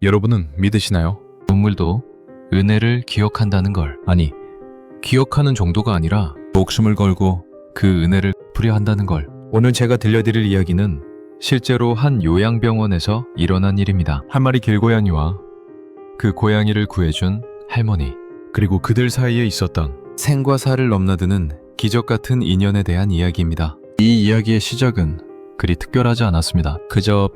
여러분은 믿으시나요? 동물도 은혜를 기억한다는 걸, 아니, 기억하는 정도가 아니라 목숨을 걸고 그 은혜를 부려 한다는 걸. 오늘 제가 들려드릴 이야기는 실제로 한 요양병원에서 일어난 일입니다. 한 마리 길고양이와 그 고양이를 구해준 할머니, 그리고 그들 사이에 있었던 생과 사를 넘나드는 기적 같은 인연에 대한 이야기입니다. 이 이야기의 시작은 그리 특별하지 않았습니다. 그저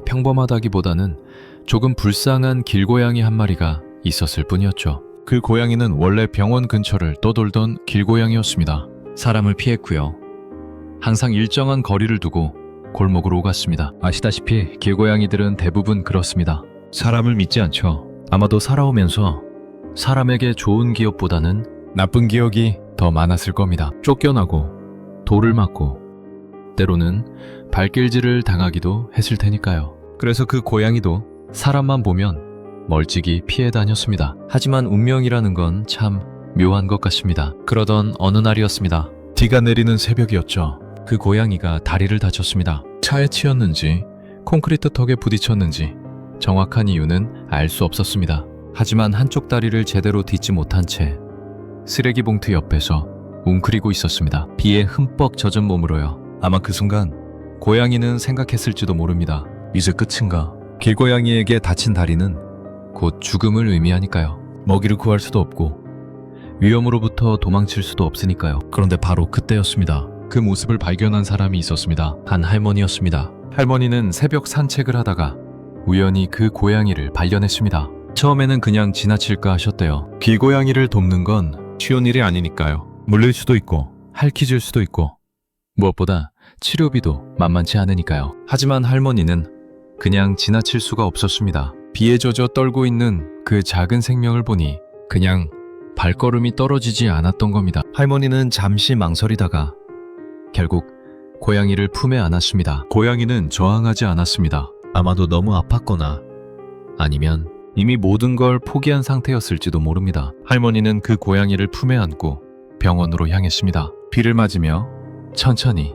평범하다기보다는 조금 불쌍한 길고양이 한 마리가 있었을 뿐이었죠. 그 고양이는 원래 병원 근처를 떠돌던 길고양이였습니다. 사람을 피했고요. 항상 일정한 거리를 두고 골목으로 오갔습니다. 아시다시피 길고양이들은 대부분 그렇습니다. 사람을 믿지 않죠. 아마도 살아오면서 사람에게 좋은 기억보다는 나쁜 기억이 더 많았을 겁니다. 쫓겨나고 돌을 맞고 때로는 발길질을 당하기도 했을 테니까요. 그래서 그 고양이도 사람만 보면 멀찍이 피해 다녔습니다. 하지만 운명이라는 건 참 묘한 것 같습니다. 그러던 어느 날이었습니다. 비가 내리는 새벽이었죠. 그 고양이가 다리를 다쳤습니다. 차에 치였는지 콘크리트 턱에 부딪혔는지 정확한 이유는 알 수 없었습니다. 하지만 한쪽 다리를 제대로 딛지 못한 채 쓰레기 봉투 옆에서 웅크리고 있었습니다. 비에 흠뻑 젖은 몸으로요. 아마 그 순간 고양이는 생각했을지도 모릅니다. 이제 끝인가? 길고양이에게 다친 다리는 곧 죽음을 의미하니까요. 먹이를 구할 수도 없고 위험으로부터 도망칠 수도 없으니까요. 그런데 바로 그때였습니다. 그 모습을 발견한 사람이 있었습니다. 한 할머니였습니다. 할머니는 새벽 산책을 하다가 우연히 그 고양이를 발견했습니다. 처음에는 그냥 지나칠까 하셨대요. 길고양이를 돕는 건 쉬운 일이 아니니까요. 물릴 수도 있고 핥히질 수도 있고 무엇보다 치료비도 만만치 않으니까요. 하지만 할머니는 그냥 지나칠 수가 없었습니다. 비에 젖어 떨고 있는 그 작은 생명을 보니 그냥 발걸음이 떨어지지 않았던 겁니다. 할머니는 잠시 망설이다가 결국 고양이를 품에 안았습니다. 고양이는 저항하지 않았습니다. 아마도 너무 아팠거나 아니면 이미 모든 걸 포기한 상태였을지도 모릅니다. 할머니는 그 고양이를 품에 안고 병원으로 향했습니다. 비를 맞으며 천천히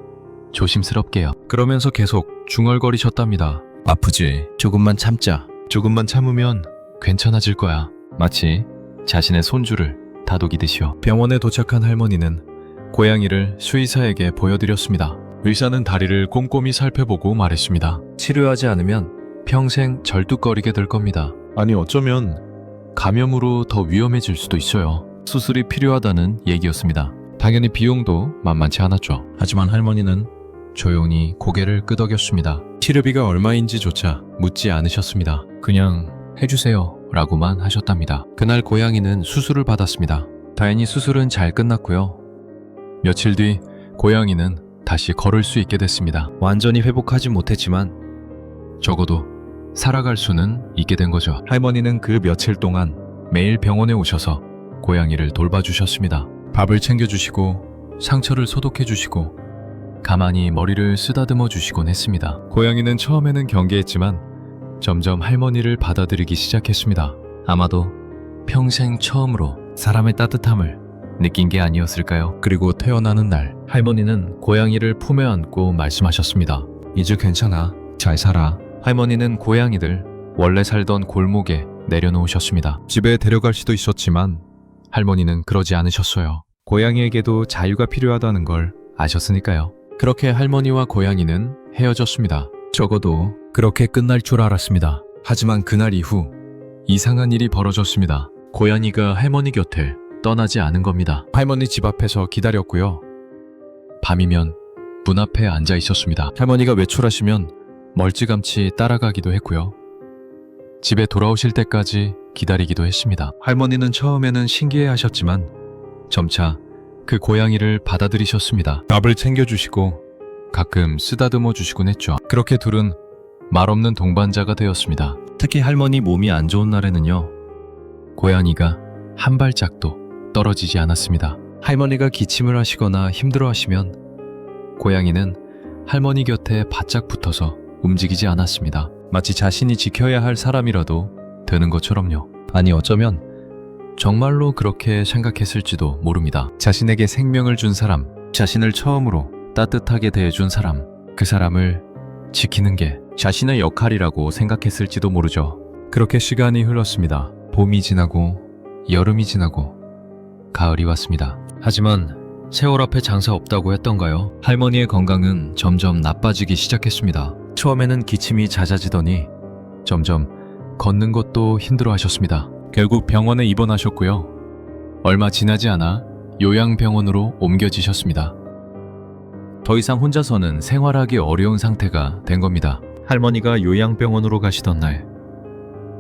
조심스럽게요. 그러면서 계속 중얼거리셨답니다. 아프지? 조금만 참자. 조금만 참으면 괜찮아질 거야. 마치 자신의 손주를 다독이듯이요. 병원에 도착한 할머니는 고양이를 수의사에게 보여드렸습니다. 의사는 다리를 꼼꼼히 살펴보고 말했습니다. 치료하지 않으면 평생 절뚝거리게 될 겁니다. 아니 어쩌면 감염으로 더 위험해질 수도 있어요. 수술이 필요하다는 얘기였습니다. 당연히 비용도 만만치 않았죠. 하지만 할머니는 조용히 고개를 끄덕였습니다. 치료비가 얼마인지조차 묻지 않으셨습니다. 그냥 해주세요 라고만 하셨답니다. 그날 고양이는 수술을 받았습니다. 다행히 수술은 잘 끝났고요. 며칠 뒤 고양이는 다시 걸을 수 있게 됐습니다. 완전히 회복하지 못했지만 적어도 살아갈 수는 있게 된 거죠. 할머니는 그 며칠 동안 매일 병원에 오셔서 고양이를 돌봐주셨습니다. 밥을 챙겨주시고 상처를 소독해주시고 가만히 머리를 쓰다듬어 주시곤 했습니다. 고양이는 처음에는 경계했지만 점점 할머니를 받아들이기 시작했습니다. 아마도 평생 처음으로 사람의 따뜻함을 느낀 게 아니었을까요? 그리고 태어나는 날 할머니는 고양이를 품에 안고 말씀하셨습니다. 이제 괜찮아. 잘 살아. 할머니는 고양이들 원래 살던 골목에 내려놓으셨습니다. 집에 데려갈 수도 있었지만 할머니는 그러지 않으셨어요. 고양이에게도 자유가 필요하다는 걸 아셨으니까요. 그렇게 할머니와 고양이는 헤어졌습니다. 적어도 그렇게 끝날 줄 알았습니다. 하지만 그날 이후 이상한 일이 벌어졌습니다. 고양이가 할머니 곁을 떠나지 않은 겁니다. 할머니 집 앞에서 기다렸고요. 밤이면 문 앞에 앉아 있었습니다. 할머니가 외출하시면 멀찌감치 따라가기도 했고요. 집에 돌아오실 때까지 기다리기도 했습니다. 할머니는 처음에는 신기해하셨지만 점차 그 고양이를 받아들이셨습니다. 밥을 챙겨주시고 가끔 쓰다듬어 주시곤 했죠. 그렇게 둘은 말없는 동반자가 되었습니다. 특히 할머니 몸이 안 좋은 날에는요. 고양이가 한 발짝도 떨어지지 않았습니다. 할머니가 기침을 하시거나 힘들어하시면 고양이는 할머니 곁에 바짝 붙어서 움직이지 않았습니다. 마치 자신이 지켜야 할 사람이라도 되는 것처럼요. 아니 어쩌면 정말로 그렇게 생각했을지도 모릅니다. 자신에게 생명을 준 사람, 자신을 처음으로 따뜻하게 대해준 사람, 그 사람을 지키는 게 자신의 역할이라고 생각했을지도 모르죠. 그렇게 시간이 흘렀습니다. 봄이 지나고 여름이 지나고 가을이 왔습니다. 하지만 세월 앞에 장사 없다고 했던가요? 할머니의 건강은 점점 나빠지기 시작했습니다. 처음에는 기침이 잦아지더니 점점 걷는 것도 힘들어 하셨습니다. 결국 병원에 입원하셨고요. 얼마 지나지 않아 요양병원으로 옮겨지셨습니다. 더 이상 혼자서는 생활하기 어려운 상태가 된 겁니다. 할머니가 요양병원으로 가시던 날,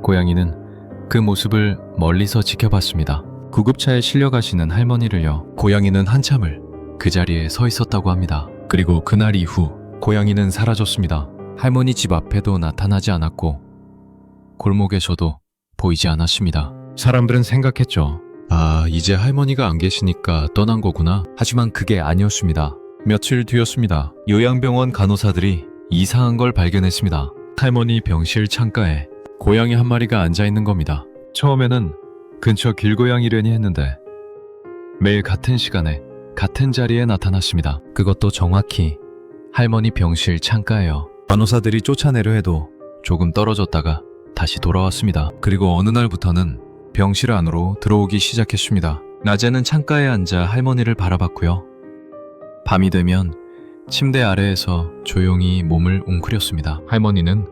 고양이는 그 모습을 멀리서 지켜봤습니다. 구급차에 실려 가시는 할머니를요. 고양이는 한참을 그 자리에 서 있었다고 합니다. 그리고 그날 이후 고양이는 사라졌습니다. 할머니 집 앞에도 나타나지 않았고 골목에서도 보이지 않았습니다. 사람들은 생각했죠. 아, 이제 할머니가 안 계시니까 떠난 거구나. 하지만 그게 아니었습니다. 며칠 뒤였습니다. 요양병원 간호사들이 이상한 걸 발견했습니다. 할머니 병실 창가에 고양이 한 마리가 앉아 있는 겁니다. 처음에는 근처 길고양이려니 했는데 매일 같은 시간에 같은 자리에 나타났습니다. 그것도 정확히 할머니 병실 창가에요. 간호사들이 쫓아내려 해도 조금 떨어졌다가 다시 돌아왔습니다. 그리고 어느 날부터는 병실 안으로 들어오기 시작했습니다. 낮에는 창가에 앉아 할머니를 바라봤고요. 밤이 되면 침대 아래에서 조용히 몸을 웅크렸습니다. 할머니는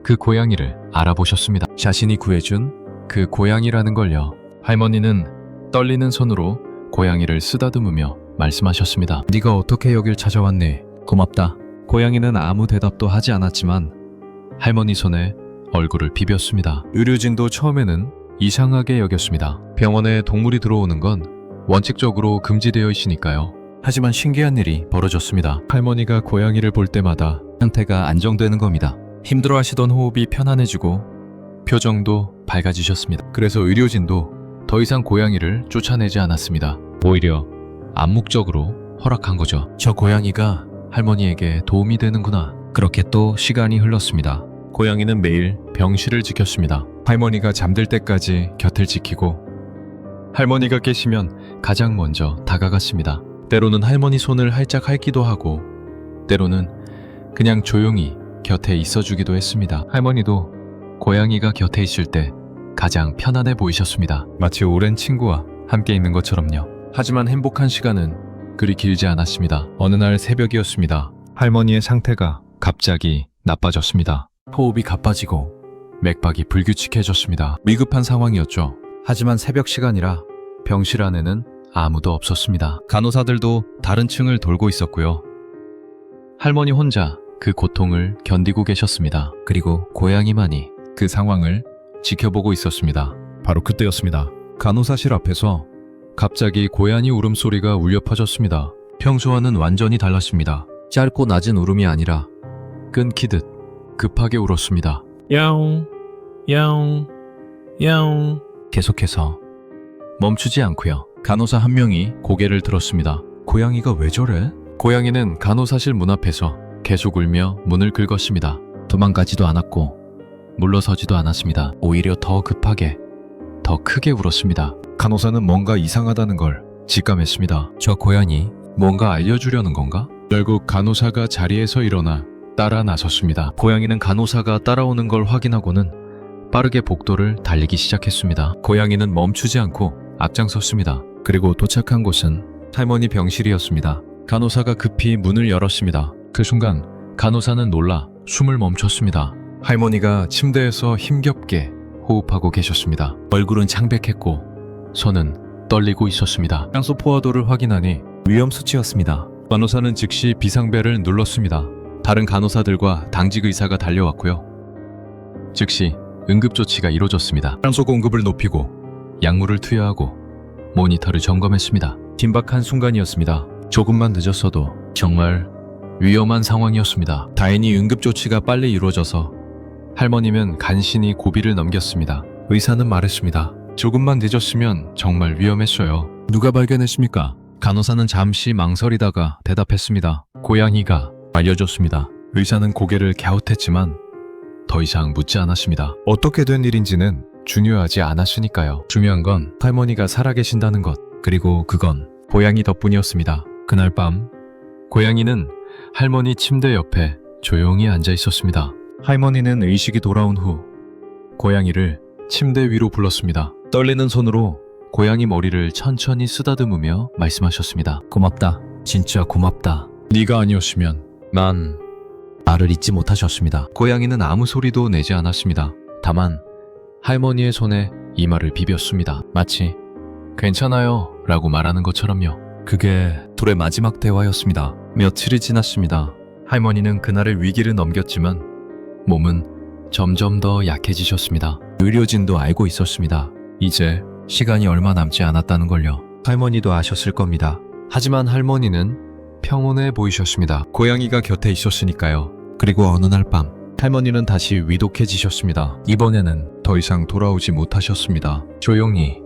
그 고양이를 알아보셨습니다. 자신이 구해준 그 고양이라는 걸요. 할머니는 떨리는 손으로 고양이를 쓰다듬으며 말씀하셨습니다. 네가 어떻게 여길 찾아왔니? 고맙다. 고양이는 아무 대답도 하지 않았지만 할머니 손에 얼굴을 비볐습니다. 의료진도 처음에는 이상하게 여겼습니다. 병원에 동물이 들어오는 건 원칙적으로 금지되어 있으니까요. 하지만 신기한 일이 벌어졌습니다. 할머니가 고양이를 볼 때마다 상태가 안정되는 겁니다. 힘들어하시던 호흡이 편안해지고 표정도 밝아지셨습니다. 그래서 의료진도 더 이상 고양이를 쫓아내지 않았습니다. 오히려 암묵적으로 허락한 거죠. 저 고양이가 할머니에게 도움이 되는구나. 그렇게 또 시간이 흘렀습니다. 고양이는 매일 병실을 지켰습니다. 할머니가 잠들 때까지 곁을 지키고 할머니가 깨시면 가장 먼저 다가갔습니다. 때로는 할머니 손을 활짝 핥기도 하고 때로는 그냥 조용히 곁에 있어주기도 했습니다. 할머니도 고양이가 곁에 있을 때 가장 편안해 보이셨습니다. 마치 오랜 친구와 함께 있는 것처럼요. 하지만 행복한 시간은 그리 길지 않았습니다. 어느 날 새벽이었습니다. 할머니의 상태가 갑자기 나빠졌습니다. 호흡이 가빠지고 맥박이 불규칙해졌습니다. 위급한 상황이었죠. 하지만 새벽 시간이라 병실 안에는 아무도 없었습니다. 간호사들도 다른 층을 돌고 있었고요. 할머니 혼자 그 고통을 견디고 계셨습니다. 그리고 고양이만이 그 상황을 지켜보고 있었습니다. 바로 그때였습니다. 간호사실 앞에서 갑자기 고양이 울음소리가 울려 퍼졌습니다. 평소와는 완전히 달랐습니다. 짧고 낮은 울음이 아니라 끊기듯 급하게 울었습니다. 야옹, 야옹, 야옹. 계속해서 멈추지 않고요. 간호사 한 명이 고개를 들었습니다. 고양이가 왜 저래? 고양이는 간호사실 문 앞에서 계속 울며 문을 긁었습니다. 도망가지도 않았고 물러서지도 않았습니다. 오히려 더 급하게, 더 크게 울었습니다. 간호사는 뭔가 이상하다는 걸 직감했습니다. 저 고양이 뭔가 알려주려는 건가? 결국 간호사가 자리에서 일어나 따라 나섰습니다. 고양이는 간호사가 따라오는 걸 확인하고는 빠르게 복도를 달리기 시작했습니다. 고양이는 멈추지 않고 앞장섰습니다. 그리고 도착한 곳은 할머니 병실이었습니다. 간호사가 급히 문을 열었습니다. 그 순간 간호사는 놀라 숨을 멈췄습니다. 할머니가 침대에서 힘겹게 호흡하고 계셨습니다. 얼굴은 창백했고 손은 떨리고 있었습니다.酸소 포화도를 확인하니 위험 수치였습니다. 간호사는 즉시 비상벨을 눌렀습니다. 다른 간호사들과 당직 의사가 달려왔고요. 즉시 응급조치가 이루어졌습니다.酸소 공급을 높이고 약물을 투여하고 모니터를 점검했습니다. 긴박한 순간이었습니다. 조금만 늦었어도 정말 위험한 상황이었습니다. 다행히 응급조치가 빨리 이루어져서 할머니는 간신히 고비를 넘겼습니다. 의사는 말했습니다. 조금만 늦었으면 정말 위험했어요. 누가 발견했습니까? 간호사는 잠시 망설이다가 대답했습니다. 고양이가 알려줬습니다. 의사는 고개를 갸웃했지만 더 이상 묻지 않았습니다. 어떻게 된 일인지는 중요하지 않았으니까요. 중요한 건 할머니가 살아계신다는 것, 그리고 그건 고양이 덕분이었습니다. 그날 밤 고양이는 할머니 침대 옆에 조용히 앉아 있었습니다. 할머니는 의식이 돌아온 후 고양이를 침대 위로 불렀습니다. 떨리는 손으로 고양이 머리를 천천히 쓰다듬으며 말씀하셨습니다. 고맙다. 진짜 고맙다. 네가 아니었으면 난... 나를 잊지 못하셨습니다. 고양이는 아무 소리도 내지 않았습니다. 다만 할머니의 손에 이마를 비볐습니다. 마치 괜찮아요 라고 말하는 것처럼요. 그게 둘의 마지막 대화였습니다. 며칠이 지났습니다. 할머니는 그날의 위기를 넘겼지만 몸은 점점 더 약해지셨습니다. 의료진도 알고 있었습니다. 이제 시간이 얼마 남지 않았다는 걸요. 할머니도 아셨을 겁니다. 하지만 할머니는 평온해 보이셨습니다. 고양이가 곁에 있었으니까요. 그리고 어느 날 밤 할머니는 다시 위독해지셨습니다. 이번에는 더 이상 돌아오지 못하셨습니다. 조용히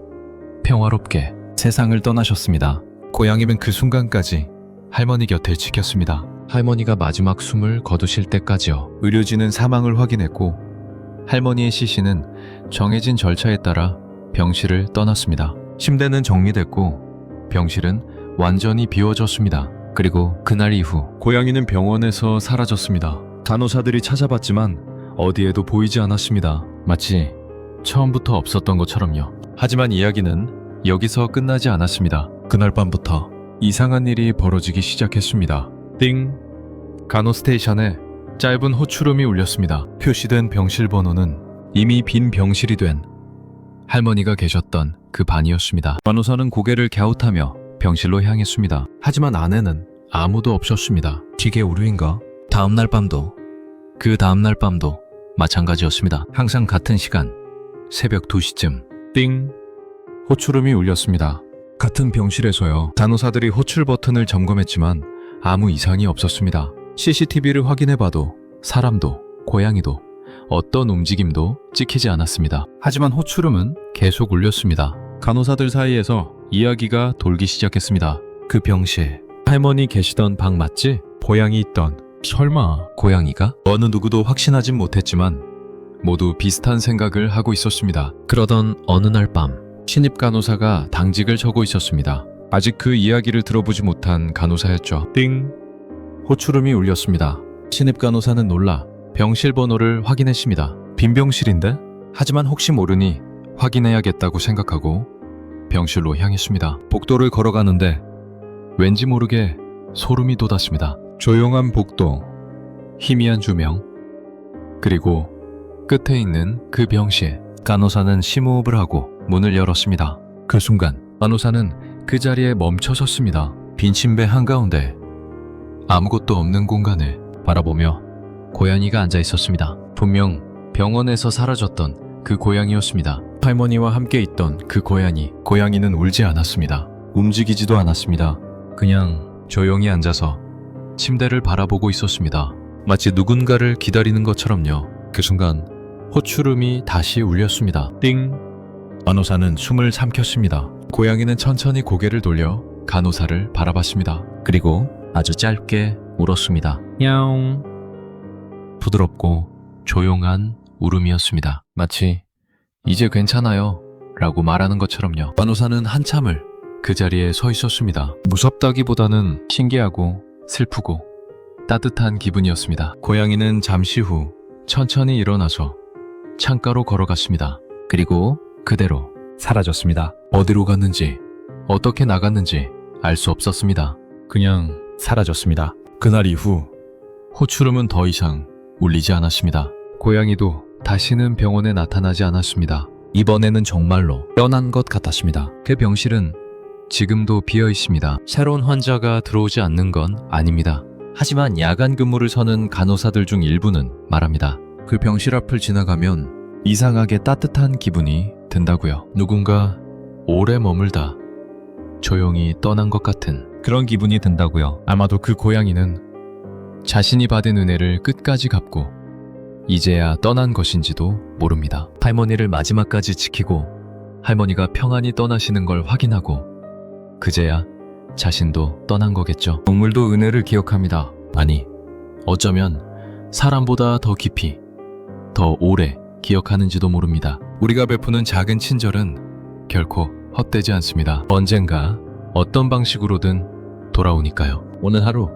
평화롭게 세상을 떠나셨습니다. 고양이는 그 순간까지 할머니 곁을 지켰습니다. 할머니가 마지막 숨을 거두실 때까지요. 의료진은 사망을 확인했고 할머니의 시신은 정해진 절차에 따라 병실을 떠났습니다. 침대는 정리됐고 병실은 완전히 비워졌습니다. 그리고 그날 이후 고양이는 병원에서 사라졌습니다. 간호사들이 찾아봤지만 어디에도 보이지 않았습니다. 마치 처음부터 없었던 것처럼요. 하지만 이야기는 여기서 끝나지 않았습니다. 그날 밤부터 이상한 일이 벌어지기 시작했습니다. 띵! 간호스테이션에 짧은 호출음이 울렸습니다. 표시된 병실 번호는 이미 빈 병실이 된 할머니가 계셨던 그 반이었습니다. 간호사는 고개를 갸웃하며 병실로 향했습니다. 하지만 안에는 아무도 없었습니다. 기계 오류인가? 다음날 밤도 그 다음날 밤도 마찬가지였습니다. 항상 같은 시간 새벽 2시쯤 띵! 호출음이 울렸습니다. 같은 병실에서요. 간호사들이 호출 버튼을 점검했지만 아무 이상이 없었습니다. CCTV를 확인해봐도 사람도 고양이도 어떤 움직임도 찍히지 않았습니다. 하지만 호출음은 계속 울렸습니다. 간호사들 사이에서 이야기가 돌기 시작했습니다. 그 병실 할머니 계시던 방 맞지? 고양이 있던 설마 고양이가? 어느 누구도 확신하진 못했지만 모두 비슷한 생각을 하고 있었습니다. 그러던 어느 날 밤 신입 간호사가 당직을 서고 있었습니다. 아직 그 이야기를 들어보지 못한 간호사였죠. 띵! 호출음이 울렸습니다. 신입 간호사는 놀라 병실 번호를 확인했습니다. 빈 병실인데? 하지만 혹시 모르니 확인해야겠다고 생각하고 병실로 향했습니다. 복도를 걸어가는데 왠지 모르게 소름이 돋았습니다. 조용한 복도, 희미한 조명, 그리고 끝에 있는 그 병실. 간호사는 심호흡을 하고 문을 열었습니다. 그 순간 간호사는 그 자리에 멈춰 섰습니다. 빈 침대 한가운데 아무것도 없는 공간을 바라보며 고양이가 앉아 있었습니다. 분명 병원에서 사라졌던 그 고양이였습니다. 할머니와 함께 있던 그 고양이. 고양이는 울지 않았습니다. 움직이지도 않았습니다. 그냥 조용히 앉아서 침대를 바라보고 있었습니다. 마치 누군가를 기다리는 것처럼요. 그 순간 호출음이 다시 울렸습니다. 띵! 간호사는 숨을 삼켰습니다. 고양이는 천천히 고개를 돌려 간호사를 바라봤습니다. 그리고 아주 짧게 울었습니다. 야옹. 부드럽고 조용한 울음이었습니다. 마치 이제 괜찮아요 라고 말하는 것처럼요. 간호사는 한참을 그 자리에 서 있었습니다. 무섭다기보다는 신기하고 슬프고 따뜻한 기분이었습니다. 고양이는 잠시 후 천천히 일어나서 창가로 걸어갔습니다. 그리고 그대로 사라졌습니다. 어디로 갔는지 어떻게 나갔는지 알 수 없었습니다. 그냥 사라졌습니다. 그날 이후 호출음은 더 이상 울리지 않았습니다. 고양이도 다시는 병원에 나타나지 않았습니다. 이번에는 정말로 떠난 것 같았습니다. 그 병실은 지금도 비어 있습니다. 새로운 환자가 들어오지 않는 건 아닙니다. 하지만 야간 근무를 서는 간호사들 중 일부는 말합니다. 그 병실 앞을 지나가면 이상하게 따뜻한 기분이 든다고요. 누군가 오래 머물다 조용히 떠난 것 같은 그런 기분이 든다고요. 아마도 그 고양이는 자신이 받은 은혜를 끝까지 갚고 이제야 떠난 것인지도 모릅니다. 할머니를 마지막까지 지키고 할머니가 평안히 떠나시는 걸 확인하고 그제야 자신도 떠난 거겠죠. 동물도 은혜를 기억합니다. 아니, 어쩌면 사람보다 더 깊이, 더 오래 기억하는지도 모릅니다. 우리가 베푸는 작은 친절은 결코 헛되지 않습니다. 언젠가 어떤 방식으로든 돌아오니까요. 오늘 하루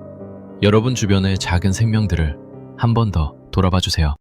여러분 주변의 작은 생명들을 한 번 더 돌아봐 주세요.